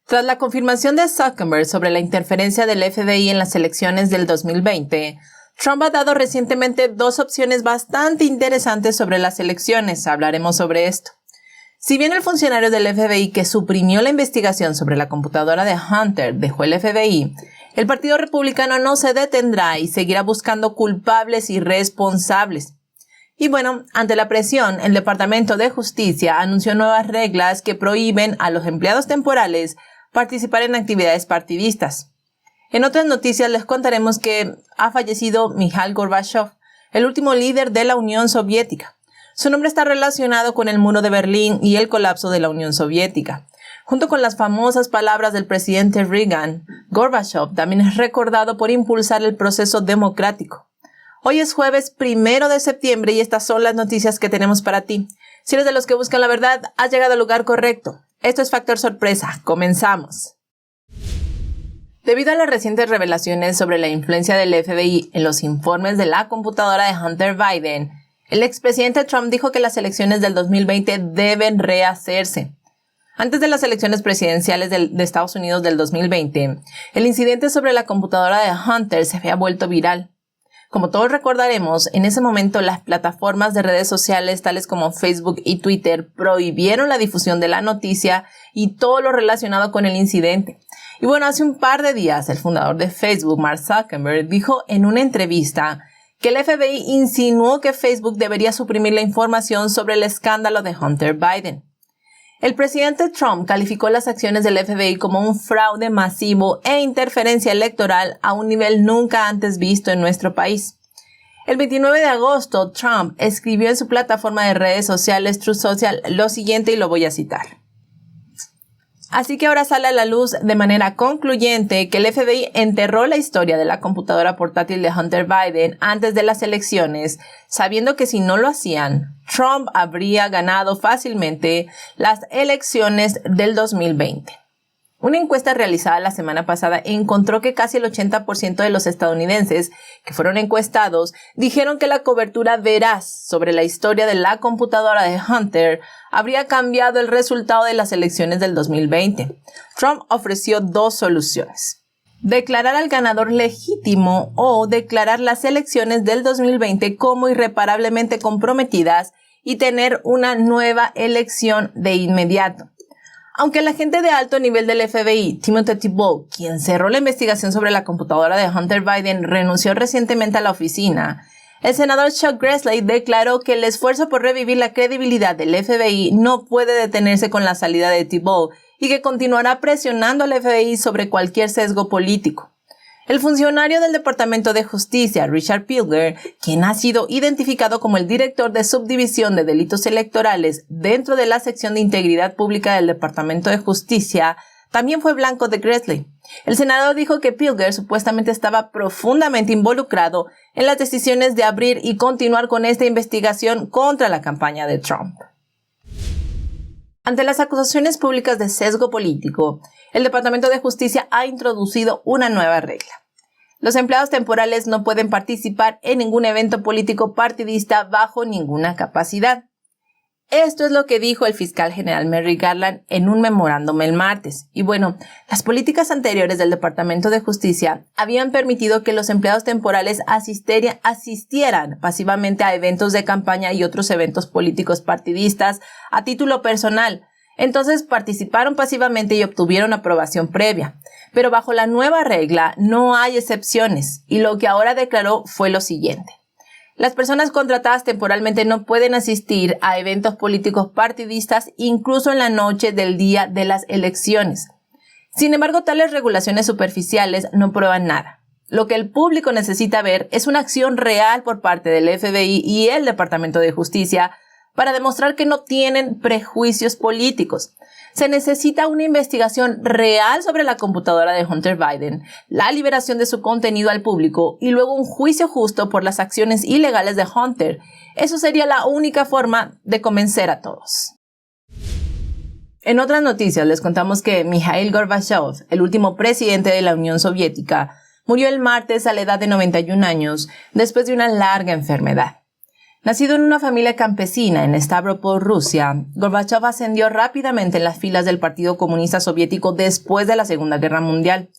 Tras la confirmación de Zuckerberg sobre la interferencia del FBI en las elecciones del 2020, Trump ha dado recientemente dos opciones bastante interesantes sobre las elecciones. Hablaremos sobre esto. Si bien el funcionario del FBI que suprimió la investigación sobre la computadora de Hunter dejó el FBI, el Partido Republicano no se detendrá y seguirá buscando culpables y responsables. Y bueno, ante la presión, el Departamento de Justicia anunció nuevas reglas que prohíben a los empleados temporales participar en actividades partidistas. En otras noticias les contaremos que ha fallecido Mikhail Gorbachev, el último líder de la Unión Soviética. Su nombre está relacionado con el muro de Berlín y el colapso de la Unión Soviética. Junto con las famosas palabras del presidente Reagan, Gorbachev también es recordado por impulsar el proceso democrático. Hoy es jueves 1 de septiembre y estas son las noticias que tenemos para ti. Si eres de los que buscan la verdad, has llegado al lugar correcto. Esto es Factor Sorpresa. Comenzamos. Debido a las recientes revelaciones sobre la influencia del FBI en los informes de la computadora de Hunter Biden, el expresidente Trump dijo que las elecciones del 2020 deben rehacerse. Antes de las elecciones presidenciales de Estados Unidos del 2020, el incidente sobre la computadora de Hunter se había vuelto viral. Como todos recordaremos, en ese momento las plataformas de redes sociales tales como Facebook y Twitter prohibieron la difusión de la noticia y todo lo relacionado con el incidente. Y bueno, hace un par de días el fundador de Facebook, Mark Zuckerberg, dijo en una entrevista que el FBI insinuó que Facebook debería suprimir la información sobre el escándalo de Hunter Biden. El presidente Trump calificó las acciones del FBI como un fraude masivo e interferencia electoral a un nivel nunca antes visto en nuestro país. El 29 de agosto, Trump escribió en su plataforma de redes sociales Truth Social lo siguiente y lo voy a citar. Así que ahora sale a la luz de manera concluyente que el FBI enterró la historia de la computadora portátil de Hunter Biden antes de las elecciones, sabiendo que si no lo hacían, Trump habría ganado fácilmente las elecciones del 2020. Una encuesta realizada la semana pasada encontró que casi el 80% de los estadounidenses que fueron encuestados dijeron que la cobertura veraz sobre la historia de la computadora de Hunter habría cambiado el resultado de las elecciones del 2020. Trump ofreció dos soluciones: declarar al ganador legítimo o declarar las elecciones del 2020 como irreparablemente comprometidas y tener una nueva elección de inmediato. Aunque el agente de alto nivel del FBI, Timothy Thibault, quien cerró la investigación sobre la computadora de Hunter Biden, renunció recientemente a la oficina, el senador Chuck Grassley declaró que el esfuerzo por revivir la credibilidad del FBI no puede detenerse con la salida de Thibault y que continuará presionando al FBI sobre cualquier sesgo político. El funcionario del Departamento de Justicia, Richard Pilger, quien ha sido identificado como el director de subdivisión de delitos electorales dentro de la sección de integridad pública del Departamento de Justicia, también fue blanco de Grassley. El senador dijo que Pilger supuestamente estaba profundamente involucrado en las decisiones de abrir y continuar con esta investigación contra la campaña de Trump. Ante las acusaciones públicas de sesgo político, el Departamento de Justicia ha introducido una nueva regla. Los empleados temporales no pueden participar en ningún evento político partidista bajo ninguna capacidad. Esto es lo que dijo el fiscal general Merrick Garland en un memorándum el martes. Y bueno, las políticas anteriores del Departamento de Justicia habían permitido que los empleados temporales asistieran pasivamente a eventos de campaña y otros eventos políticos partidistas a título personal. Entonces participaron pasivamente y obtuvieron aprobación previa. Pero bajo la nueva regla no hay excepciones y lo que ahora declaró fue lo siguiente. Las personas contratadas temporalmente no pueden asistir a eventos políticos partidistas incluso en la noche del día de las elecciones. Sin embargo, tales regulaciones superficiales no prueban nada. Lo que el público necesita ver es una acción real por parte del FBI y el Departamento de Justicia para demostrar que no tienen prejuicios políticos. Se necesita una investigación real sobre la computadora de Hunter Biden, la liberación de su contenido al público y luego un juicio justo por las acciones ilegales de Hunter. Eso sería la única forma de convencer a todos. En otras noticias les contamos que Mikhail Gorbachev, el último presidente de la Unión Soviética, murió el martes a la edad de 91 años después de una larga enfermedad. Nacido en una familia campesina en Stavropol, Rusia, Gorbachov ascendió rápidamente en las filas del Partido Comunista Soviético después de la Segunda Guerra Mundial.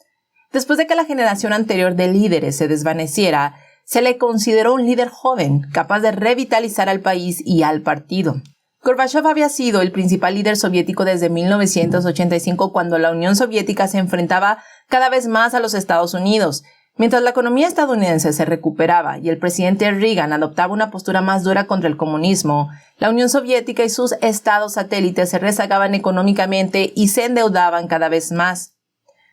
Después de que la generación anterior de líderes se desvaneciera, se le consideró un líder joven, capaz de revitalizar al país y al partido. Gorbachov había sido el principal líder soviético desde 1985, cuando la Unión Soviética se enfrentaba cada vez más a los Estados Unidos. Mientras la economía estadounidense se recuperaba y el presidente Reagan adoptaba una postura más dura contra el comunismo, la Unión Soviética y sus estados satélites se rezagaban económicamente y se endeudaban cada vez más.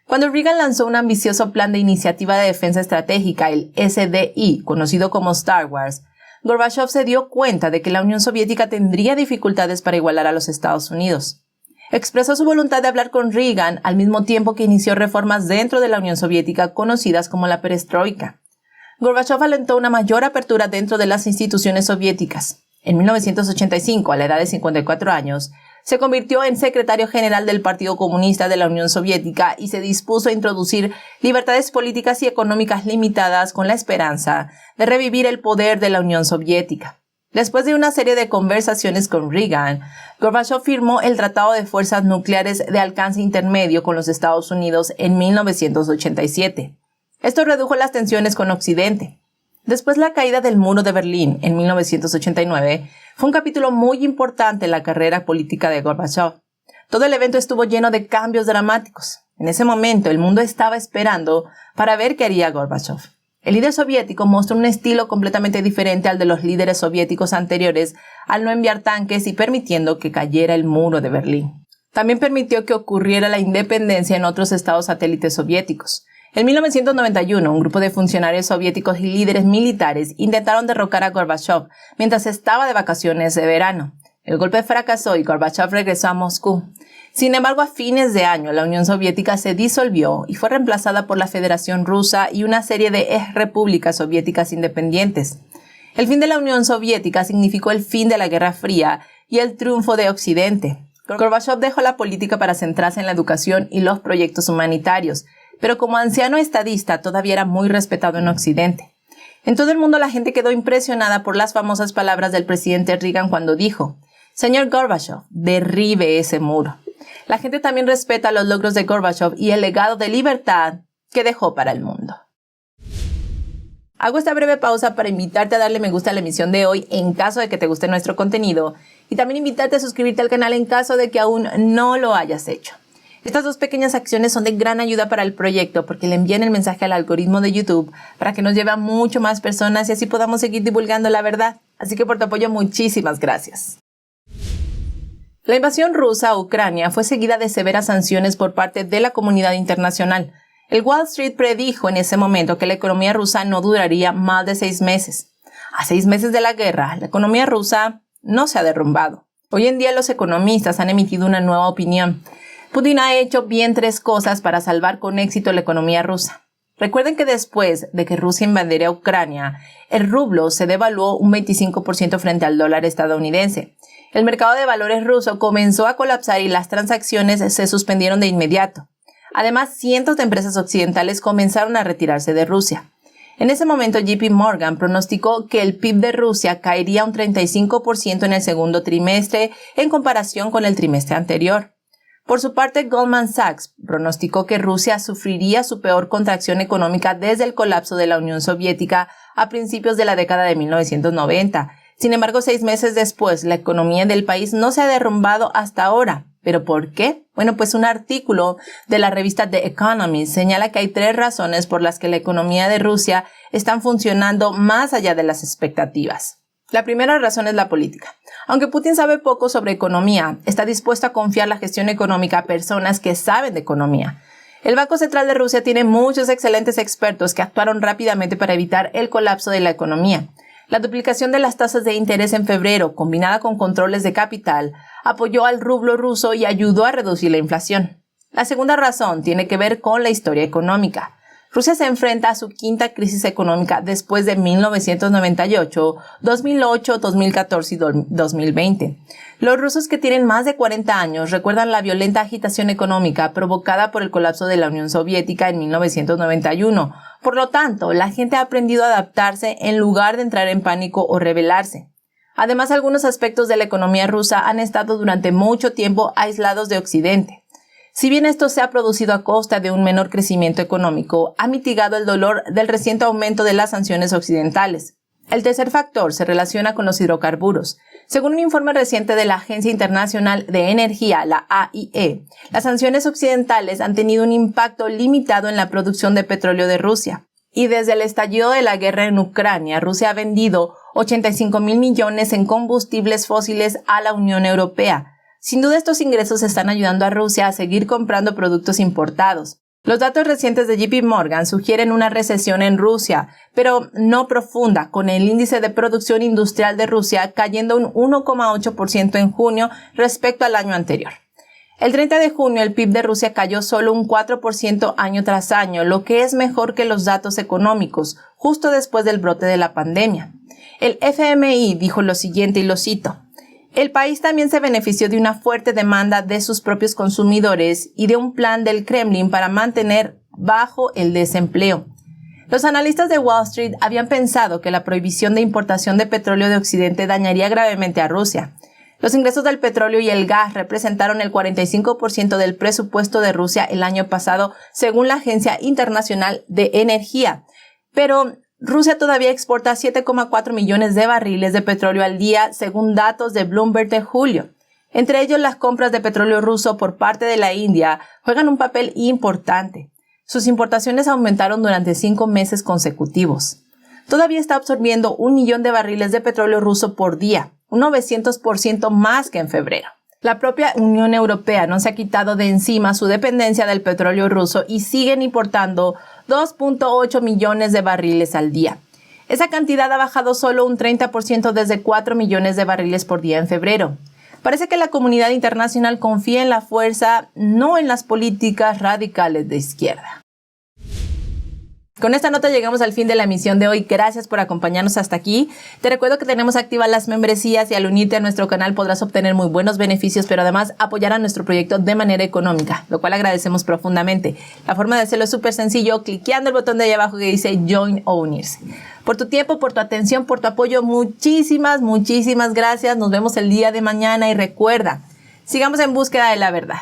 Cuando Reagan lanzó un ambicioso plan de iniciativa de defensa estratégica, el SDI, conocido como Star Wars, Gorbachov se dio cuenta de que la Unión Soviética tendría dificultades para igualar a los Estados Unidos. Expresó su voluntad de hablar con Reagan al mismo tiempo que inició reformas dentro de la Unión Soviética conocidas como la perestroika. Gorbachov alentó una mayor apertura dentro de las instituciones soviéticas. En 1985, a la edad de 54 años, se convirtió en secretario general del Partido Comunista de la Unión Soviética y se dispuso a introducir libertades políticas y económicas limitadas con la esperanza de revivir el poder de la Unión Soviética. Después de una serie de conversaciones con Reagan, Gorbachov firmó el Tratado de Fuerzas Nucleares de Alcance Intermedio con los Estados Unidos en 1987. Esto redujo las tensiones con Occidente. Después, la caída del muro de Berlín en 1989 fue un capítulo muy importante en la carrera política de Gorbachov. Todo el evento estuvo lleno de cambios dramáticos. En ese momento, el mundo estaba esperando para ver qué haría Gorbachov. El líder soviético mostró un estilo completamente diferente al de los líderes soviéticos anteriores al no enviar tanques y permitiendo que cayera el muro de Berlín. También permitió que ocurriera la independencia en otros estados satélites soviéticos. En 1991, un grupo de funcionarios soviéticos y líderes militares intentaron derrocar a Gorbachov mientras estaba de vacaciones de verano. El golpe fracasó y Gorbachov regresó a Moscú. Sin embargo, a fines de año, la Unión Soviética se disolvió y fue reemplazada por la Federación Rusa y una serie de repúblicas soviéticas independientes. El fin de la Unión Soviética significó el fin de la Guerra Fría y el triunfo de Occidente. Gorbachov dejó la política para centrarse en la educación y los proyectos humanitarios, pero como anciano estadista todavía era muy respetado en Occidente. En todo el mundo la gente quedó impresionada por las famosas palabras del presidente Reagan cuando dijo: «Señor Gorbachov, derribe ese muro». La gente también respeta los logros de Gorbachov y el legado de libertad que dejó para el mundo. Hago esta breve pausa para invitarte a darle me gusta a la emisión de hoy en caso de que te guste nuestro contenido y también invitarte a suscribirte al canal en caso de que aún no lo hayas hecho. Estas dos pequeñas acciones son de gran ayuda para el proyecto porque le envían el mensaje al algoritmo de YouTube para que nos lleve a mucho más personas y así podamos seguir divulgando la verdad. Así que por tu apoyo, muchísimas gracias. La invasión rusa a Ucrania fue seguida de severas sanciones por parte de la comunidad internacional. El Wall Street predijo en ese momento que la economía rusa no duraría más de 6 meses. A 6 meses de la guerra, la economía rusa no se ha derrumbado. Hoy en día los economistas han emitido una nueva opinión. Putin ha hecho bien 3 cosas para salvar con éxito la economía rusa. Recuerden que después de que Rusia invadiera Ucrania, el rublo se devaluó un 25% frente al dólar estadounidense. El mercado de valores ruso comenzó a colapsar y las transacciones se suspendieron de inmediato. Además, cientos de empresas occidentales comenzaron a retirarse de Rusia. En ese momento, JP Morgan pronosticó que el PIB de Rusia caería un 35% en el segundo trimestre en comparación con el trimestre anterior. Por su parte, Goldman Sachs pronosticó que Rusia sufriría su peor contracción económica desde el colapso de la Unión Soviética a principios de la década de 1990. Sin embargo, 6 meses después, la economía del país no se ha derrumbado hasta ahora. ¿Pero por qué? Bueno, pues un artículo de la revista The Economist señala que hay 3 razones por las que la economía de Rusia está funcionando más allá de las expectativas. La primera razón es la política. Aunque Putin sabe poco sobre economía, está dispuesto a confiar la gestión económica a personas que saben de economía. El Banco Central de Rusia tiene muchos excelentes expertos que actuaron rápidamente para evitar el colapso de la economía. La duplicación de las tasas de interés en febrero, combinada con controles de capital, apoyó al rublo ruso y ayudó a reducir la inflación. La segunda razón tiene que ver con la historia económica. Rusia se enfrenta a su 5ª crisis económica después de 1998, 2008, 2014 y 2020. Los rusos que tienen más de 40 años recuerdan la violenta agitación económica provocada por el colapso de la Unión Soviética en 1991. Por lo tanto, la gente ha aprendido a adaptarse en lugar de entrar en pánico o rebelarse. Además, algunos aspectos de la economía rusa han estado durante mucho tiempo aislados de Occidente. Si bien esto se ha producido a costa de un menor crecimiento económico, ha mitigado el dolor del reciente aumento de las sanciones occidentales. El tercer factor se relaciona con los hidrocarburos. Según un informe reciente de la Agencia Internacional de Energía, la AIE, las sanciones occidentales han tenido un impacto limitado en la producción de petróleo de Rusia. Y desde el estallido de la guerra en Ucrania, Rusia ha vendido 85.000 millones en combustibles fósiles a la Unión Europea. Sin duda, estos ingresos están ayudando a Rusia a seguir comprando productos importados. Los datos recientes de JP Morgan sugieren una recesión en Rusia, pero no profunda, con el índice de producción industrial de Rusia cayendo un 1,8% en junio respecto al año anterior. El 30 de junio el PIB de Rusia cayó solo un 4% año tras año, lo que es mejor que los datos económicos, justo después del brote de la pandemia. El FMI dijo lo siguiente, y lo cito: el país también se benefició de una fuerte demanda de sus propios consumidores y de un plan del Kremlin para mantener bajo el desempleo. Los analistas de Wall Street habían pensado que la prohibición de importación de petróleo de Occidente dañaría gravemente a Rusia. Los ingresos del petróleo y el gas representaron el 45% del presupuesto de Rusia el año pasado, según la Agencia Internacional de Energía. Pero Rusia todavía exporta 7,4 millones de barriles de petróleo al día, según datos de Bloomberg de julio. Entre ellos, las compras de petróleo ruso por parte de la India juegan un papel importante. Sus importaciones aumentaron durante 5 meses consecutivos. Todavía está absorbiendo 1 millón de barriles de petróleo ruso por día, un 900% más que en febrero. La propia Unión Europea no se ha quitado de encima su dependencia del petróleo ruso y siguen importando 2.8 millones de barriles al día. Esa cantidad ha bajado solo un 30% desde 4 millones de barriles por día en febrero. Parece que la comunidad internacional confía en la fuerza, no en las políticas radicales de izquierda. Con esta nota llegamos al fin de la emisión de hoy. Gracias por acompañarnos hasta aquí. Te recuerdo que tenemos activas las membresías y al unirte a nuestro canal podrás obtener muy buenos beneficios, pero además apoyar a nuestro proyecto de manera económica, lo cual agradecemos profundamente. La forma de hacerlo es súper sencillo, cliqueando el botón de ahí abajo que dice Join o unirse. Por tu tiempo, por tu atención, por tu apoyo, muchísimas gracias. Nos vemos el día de mañana y recuerda, sigamos en búsqueda de la verdad.